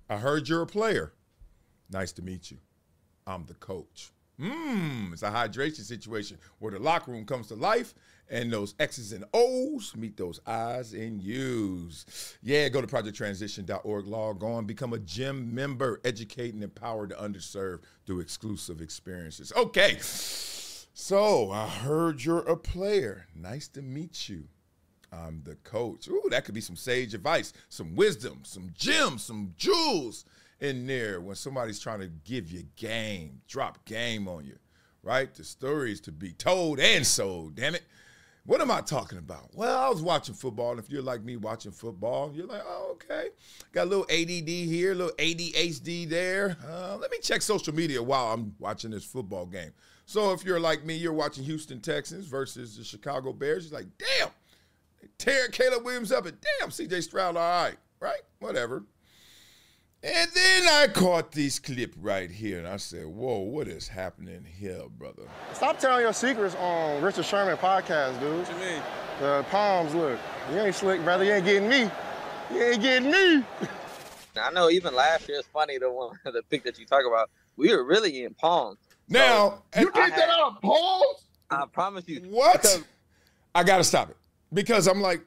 I heard you're a player. Nice to meet you. I'm the coach. It's a hydration situation where the locker room comes to life and those X's and O's meet those I's and U's. Yeah, go to projecttransition.org, log on, become a gym member, educate and empower the underserved through exclusive experiences. Okay, so I heard you're a player. Nice to meet you. I'm the coach. Ooh, that could be some sage advice, some wisdom, some gems, some jewels in there when somebody's trying to give you game, drop game on you, right? The story is to be told and sold, damn it. What am I talking about? Well, I was watching football, and if you're like me watching football, you're like, oh, okay. Got a little ADD here, a little ADHD there. Let me check social media while I'm watching this football game. So if you're like me, you're watching Houston Texans versus the Chicago Bears. You're like, damn, tearing Caleb Williams up, and damn, C.J. Stroud, all right, whatever. And then I caught this clip right here, and I said, whoa, what is happening here, brother? Stop telling your secrets on Richard Sherman podcast, dude. What you mean? The palms, look. You ain't slick, brother. You ain't getting me. You ain't getting me. I know even last year, it's funny, the pick that you talk about, we were really in palms. Now, So, you get that out of palms? I promise you. What? I got to stop it. Because I'm like,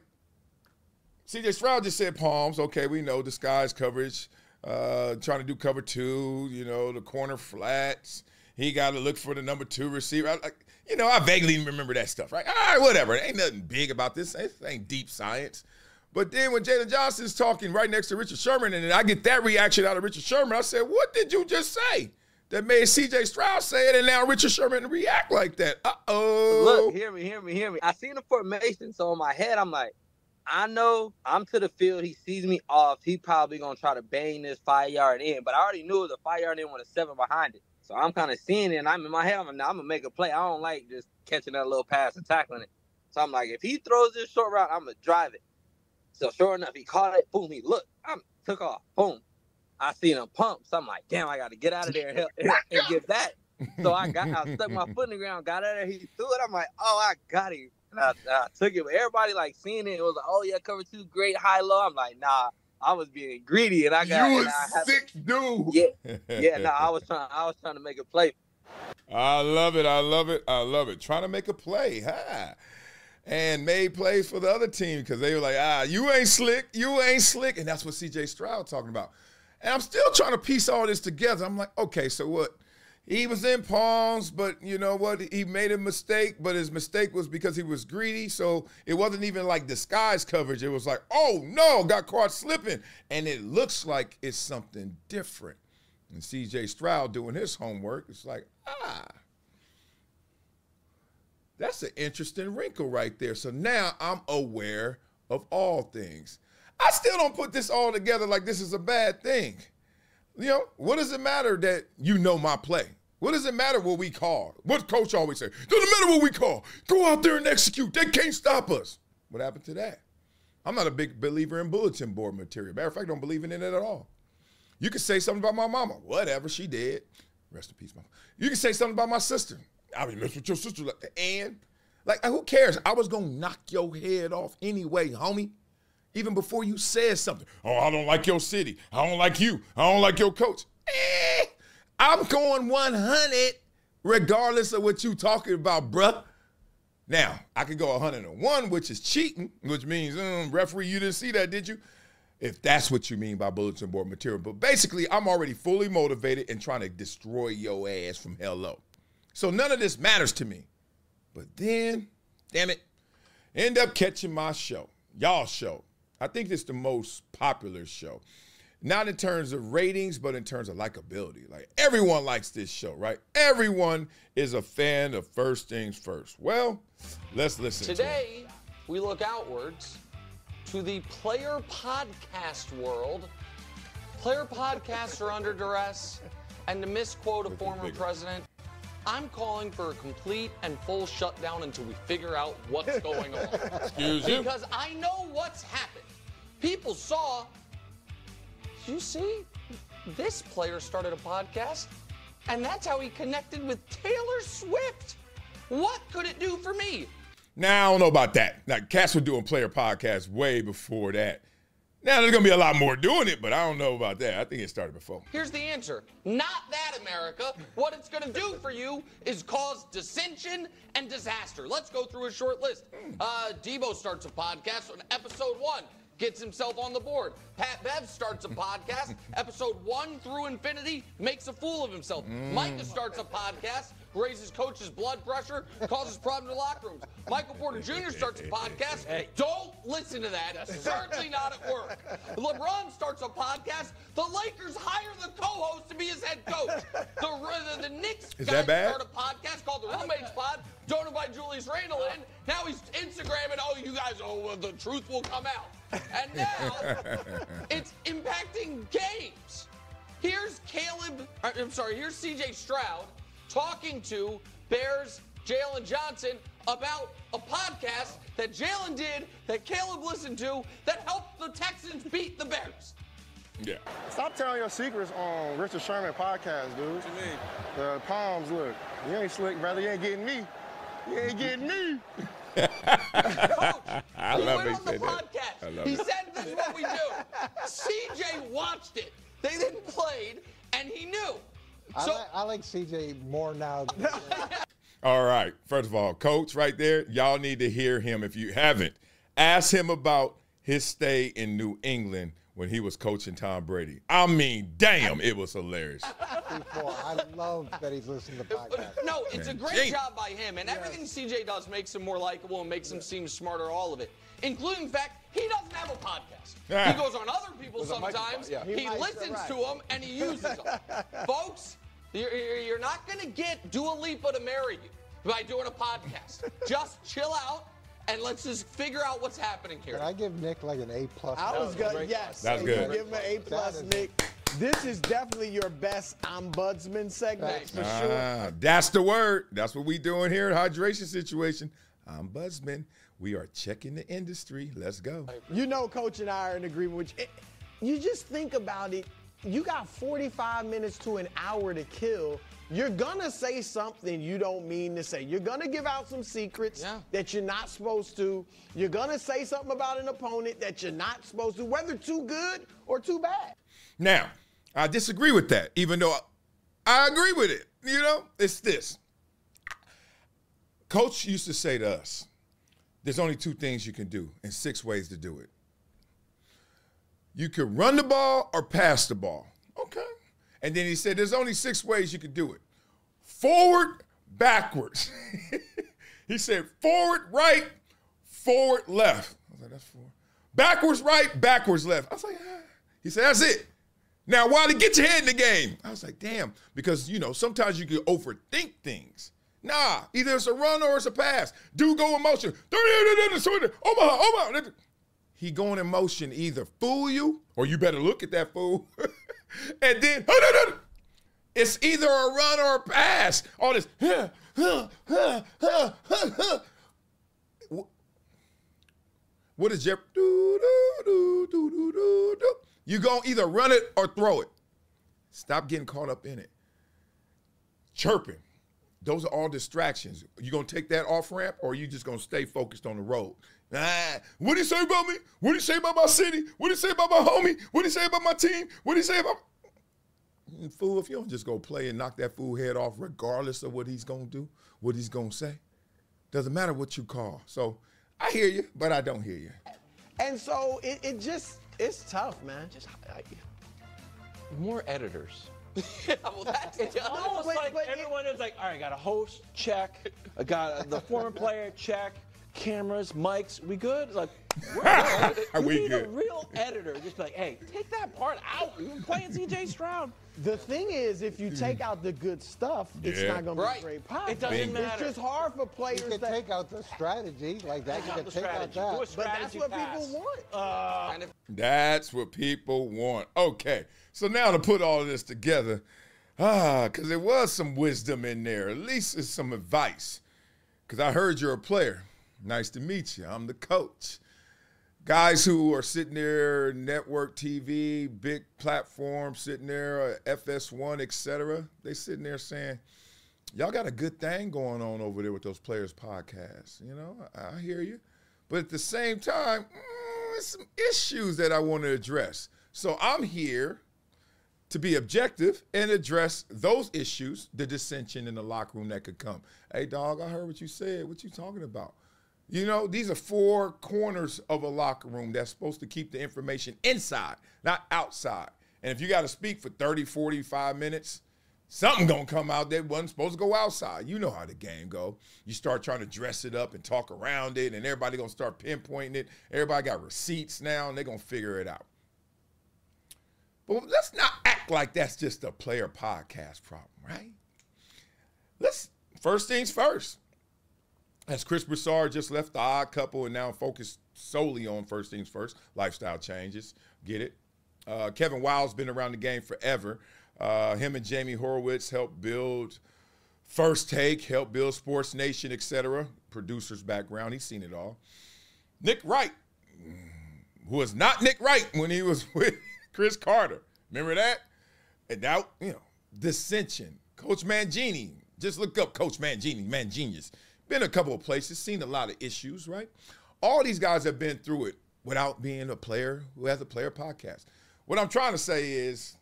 C.J. Stroud just said palms. Okay, we know disguise coverage. Trying to do cover two, the corner flats. He got to look for the number 2 receiver. I vaguely remember that stuff, right? All right, whatever. It ain't nothing big about this. It ain't deep science. But then when Jalen Johnson's talking right next to Richard Sherman, and I get that reaction out of Richard Sherman, I said, what did you just say that made C.J. Stroud say it, and now Richard Sherman react like that? Uh-oh. Look, hear me. I seen the formation, so in my head, I'm like, I know I'm to the field. He sees me off. He probably going to try to bang this 5-yard in. But I already knew it was a 5-yard in with a 7 behind it. So I'm kind of seeing it, and I'm in my head, I'm going to make a play. I don't like just catching that little pass and tackling it. So I'm like, if he throws this short route, I'm going to drive it. So sure enough, he caught it. Boom, he looked. I took off. Boom. I seen him pump. So I'm like, damn, I got to get out of there and help and get that. So I stuck my foot in the ground, got out of there. He threw it. I'm like, oh, I got him. And I took it, but everybody like seeing it. It was like, oh yeah, cover 2, great, high, low. I'm like, nah, I was being greedy, and I got. You a sick dude. Yeah, nah, I was trying to make a play. I love it. Trying to make a play, huh? And made plays for the other team because they were like, you ain't slick, and that's what C.J. Stroud talking about. And I'm still trying to piece all this together. I'm like, okay, so what? He was in palms, but you know what? He made a mistake, but his mistake was because he was greedy. So it wasn't even like disguise coverage. It was like, oh, no, got caught slipping. And it looks like it's something different. And C.J. Stroud doing his homework, it's like, that's an interesting wrinkle right there. So now I'm aware of all things. I still don't put this all together like this is a bad thing. What does it matter that you know my play? What does it matter what we call? What coach always say? Doesn't matter what we call. Go out there and execute. They can't stop us. What happened to that? I'm not a big believer in bulletin board material. Matter of fact, I don't believe in it at all. You can say something about my mama. Whatever, she did. Rest in peace, mama. You can say something about my sister. I mean, mess with your sister. And, who cares? I was going to knock your head off anyway, homie. Even before you said something. Oh, I don't like your city. I don't like you. I don't like your coach. I'm going 100 regardless of what you talking about, bruh. Now, I could go 101, which is cheating, which means, referee, you didn't see that, did you? If that's what you mean by bulletin board material. But basically, I'm already fully motivated and trying to destroy your ass from hello. So none of this matters to me. But then, damn it, end up catching my show, y'all's show. I think it's the most popular show. Not in terms of ratings, but in terms of likability. Like, everyone likes this show, right? Everyone is a fan of First Things First. Well, let's listen Today, we look outwards to the player podcast world. Player podcasts are under duress, and to misquote a former president, I'm calling for a complete and full shutdown until we figure out what's going on. Excuse you? Because I know what's happened. People saw, you see, this player started a podcast, and that's how he connected with Taylor Swift. What could it do for me? Now, I don't know about that. Now, cats were doing player podcasts way before that. Now, there's going to be a lot more doing it, but I don't know about that. I think it started before. Here's the answer. Not that, America. What it's going to do for you is cause dissension and disaster. Let's go through a short list. Debo starts a podcast on episode 1. Gets himself on the board. Pat Bev starts a podcast, episode 1 through infinity, makes a fool of himself. Micah starts a podcast, raises coach's blood pressure, causes problems in locker rooms. Michael Porter Jr. starts a podcast. Hey. Don't listen to that. Certainly not at work. LeBron starts a podcast. The Lakers hire the co-host to be his head coach. The Knicks guys start a podcast called The Roommates Pod. Don't invite Julius Randle in. Now he's Instagramming, you guys, the truth will come out. And now it's impacting games. Here's here's CJ Stroud talking to Bears Jalen Johnson about a podcast that Jalen did, that Caleb listened to, that helped the Texans beat the Bears. Yeah. Stop telling your secrets on Richard Sherman podcast, dude. What you mean? The palms look. You ain't slick, brother. You ain't getting me. You ain't getting me. Coach, I he love went it, on the podcast. He said, this is what we do. CJ watched it. They then played, and he knew. I like CJ more now. All right. First of all, Coach right there, y'all need to hear him. If you haven't, ask him about his stay in New England when he was coaching Tom Brady. I mean, damn, it was hilarious. I love that he's listening to podcasts. No, it's a great job by him, and everything CJ does makes him more likable and makes him seem smarter, all of it, including the fact he doesn't have a podcast. He goes on other people sometimes, he listens to them, and he uses them. Folks, you're not going to get Dua Lipa to marry you by doing a podcast. Just chill out. And let's just figure out what's happening here. Can I give Nick like an A+? I was good. Yes. That's good. Give him an A+, Nick. This is definitely your best ombudsman segment for sure. That's the word. That's what we doing here at Hydration Situation. Ombudsman. We are checking the industry. Let's go. You know, Coach and I are in agreement with you. You just think about it. You got 45 minutes to an hour to kill. You're going to say something you don't mean to say. You're going to give out some secrets that you're not supposed to. You're going to say something about an opponent that you're not supposed to, whether too good or too bad. Now, I disagree with that, even though I agree with it. You know, it's this. Coach used to say to us, there's only 2 things you can do and 6 ways to do it. You can run the ball or pass the ball. Okay. And then he said, there's only 6 ways you can do it. Forward, backwards. He said, forward, right, forward, left. I was like, that's 4. Backwards, right, backwards, left. I was like, ah. He said, that's it. Now, Wiley, get your head in the game. I was like, damn. Because, you know, sometimes you can overthink things. Nah, either it's a run or it's a pass. Dude go in motion. Omaha. He going in motion, either fool you or you better look at that fool. And then, it's either a run or a pass. All this, what is Jeff? You going to either run it or throw it. Stop getting caught up in it. Chirping. Those are all distractions. You going to take that off ramp or you just going to stay focused on the road? What did he say about me? What did he say about my city? What did he say about my homie? What did he say about my team? What did he say about... Fool, if you don't just go play and knock that fool head off regardless of what he's going to do, what he's going to say, doesn't matter what you call. So I hear you, but I don't hear you. And so it's tough, man. Just more editors. Well, that's It's almost like everyone is like, all right, I got a host, check. I got the former player, check. Cameras, mics, we good? Like, we need a real editor. Just like, hey, take that part out. You're playing CJ Stroud. The thing is, if you take out the good stuff, it's not going to be a great podcast. It doesn't matter. It's just hard for players You can take out the strategy like that. You can take out that. But that's what people want. That's what people want. Okay, so now to put all this together, because there was some wisdom in there. At least it's some advice. Because I heard you're a player. Nice to meet you. I'm the coach. Guys who are sitting there, network TV, big platform, sitting there, FS1, et cetera, they sitting there saying, y'all got a good thing going on over there with those players' podcasts. You know, I hear you. But at the same time, there's some issues that I want to address. So I'm here to be objective and address those issues, the dissension in the locker room that could come. Hey, dog, I heard what you said. What you talking about? You know, these are four corners of a locker room that's supposed to keep the information inside, not outside. And if you got to speak for 30, 45 minutes, something going to come out that wasn't supposed to go outside. You know how the game go. You start trying to dress it up and talk around it, and everybody going to start pinpointing it. Everybody got receipts now, and they're going to figure it out. But let's not act like that's just a player podcast problem, right? First things first. As Chris Broussard just left the Odd Couple and now focused solely on first things first, lifestyle changes, get it? Kevin Wiley's been around the game forever. Him and Jamie Horowitz helped build First Take, helped build Sports Nation, etc. Producer's background, he's seen it all. Nick Wright, who was not Nick Wright when he was with Chris Carter. Remember that? And now, dissension. Coach Mangini, just look up Coach Mangini, Mangenius. Been a couple of places, seen a lot of issues, right? All these guys have been through it without being a player who has a player podcast. What I'm trying to say is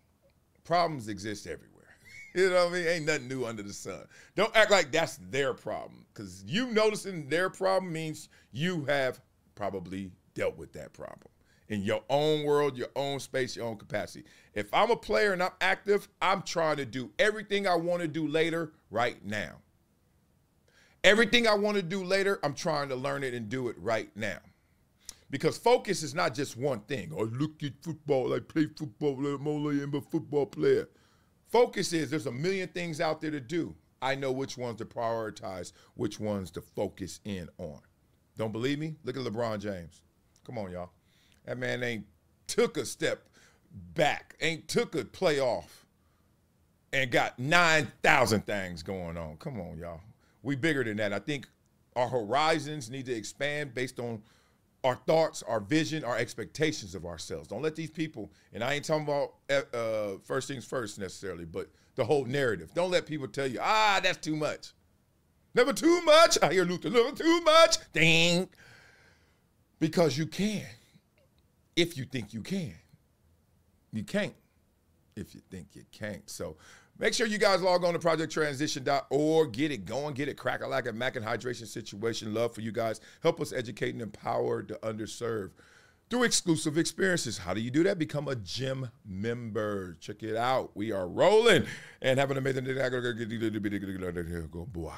problems exist everywhere. You know what I mean? Ain't nothing new under the sun. Don't act like that's their problem, because you noticing their problem means you have probably dealt with that problem in your own world, your own space, your own capacity. If I'm a player and I'm active, I'm trying to do everything I want to do later right now. Everything I want to do later, I'm trying to learn it and do it right now. Because focus is not just one thing. I look at football, I play football, I'm only a football player. Focus is there's a million things out there to do. I know which ones to prioritize, which ones to focus in on. Don't believe me? Look at LeBron James. Come on, y'all. That man ain't took a step back, ain't took a play off, and got 9,000 things going on. Come on, y'all. We bigger than that. I think our horizons need to expand based on our thoughts, our vision, our expectations of ourselves. Don't let these people, and I ain't talking about first things first necessarily, but the whole narrative. Don't let people tell you, that's too much. Never too much. I hear Luther, never too much. Ding. Because you can. If you think you can. You can't if you think you can't. So make sure you guys log on to projecttransition.org. Get it going. Get it cracking like a Mac and hydration situation. Love for you guys. Help us educate and empower the underserved through exclusive experiences. How do you do that? Become a gym member. Check it out. We are rolling. And have an amazing day. Go, boy.